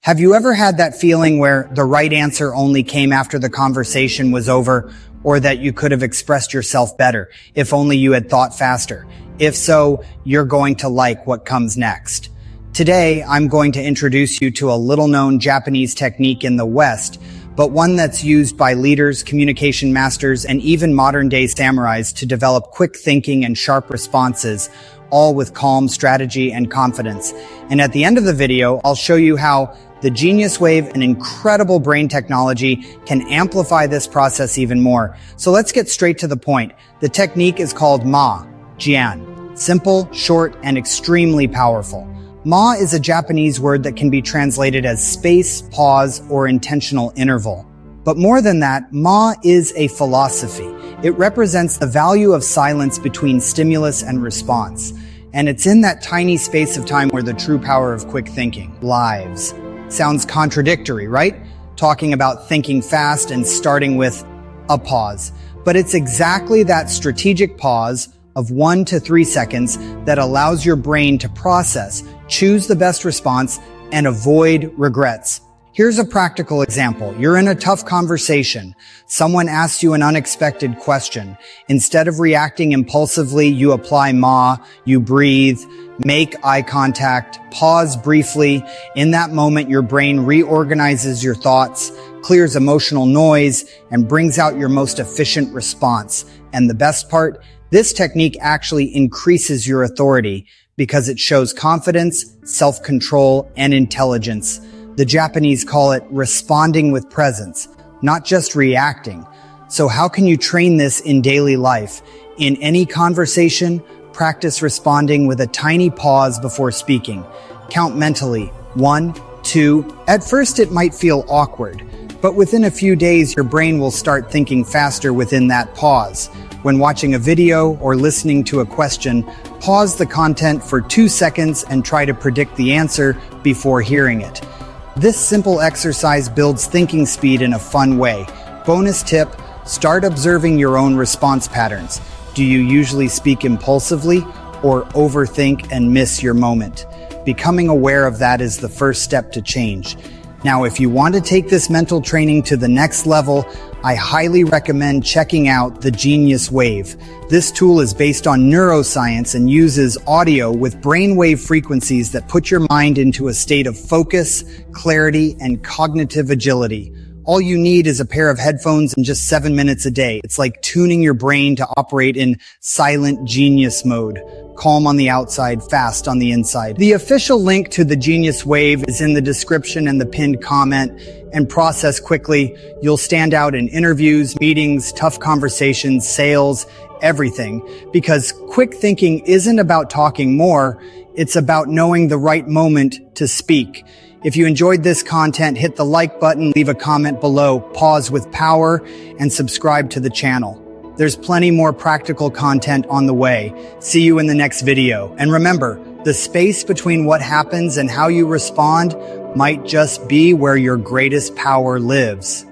Have you ever had that feeling where the right answer only came after the conversation was over, or that you could have expressed yourself better if only you had thought faster? If so, you're going to like what comes next. Today, I'm going to introduce you to a little-known Japanese technique in the West, but one that's used by leaders, communication masters, and even modern-day samurais to develop quick thinking and sharp responses, all with calm strategy and confidence. And at the end of the video, I'll show you how the Genius Wave, an incredible brain technology, can amplify this process even more. So let's get straight to the point. The technique is called Ma, Jian. Simple, short, and extremely powerful. Ma is a Japanese word that can be translated as space, pause, or intentional interval. But more than that, Ma is a philosophy. It represents the value of silence between stimulus and response. And it's in that tiny space of time where the true power of quick thinking lives. Sounds contradictory, right? Talking about thinking fast and starting with a pause. But it's exactly that strategic pause of 1 to 3 seconds that allows your brain to process, choose the best response, and avoid regrets. Here's a practical example. You're in a tough conversation. Someone asks you an unexpected question. Instead of reacting impulsively, you apply Ma, you breathe, make eye contact, pause briefly. In that moment, your brain reorganizes your thoughts, clears emotional noise, and brings out your most efficient response. And the best part, this technique actually increases your authority because it shows confidence, self-control, and intelligence. The Japanese call it responding with presence, not just reacting. So how can you train this in daily life? In any conversation, practice responding with a tiny pause before speaking. Count mentally, 1, 2. At first it might feel awkward, but within a few days your brain will start thinking faster within that pause. When watching a video or listening to a question, pause the content for 2 seconds and try to predict the answer before hearing it. This simple exercise builds thinking speed in a fun way. Bonus tip, start observing your own response patterns. Do you usually speak impulsively or overthink and miss your moment? Becoming aware of that is the first step to change. Now, if you want to take this mental training to the next level, I highly recommend checking out the Genius Wave. This tool is based on neuroscience and uses audio with brainwave frequencies that put your mind into a state of focus, clarity, and cognitive agility. All you need is a pair of headphones and just 7 minutes a day. It's like tuning your brain to operate in silent genius mode. Calm on the outside, fast on the inside. The official link to the Genius Wave is in the description and the pinned comment. And process quickly. You'll stand out in interviews, meetings, tough conversations, sales, everything. Because quick thinking isn't about talking more. It's about knowing the right moment to speak. If you enjoyed this content, hit the like button, leave a comment below, pause with power, and subscribe to the channel. There's plenty more practical content on the way. See you in the next video. And remember, the space between what happens and how you respond might just be where your greatest power lives.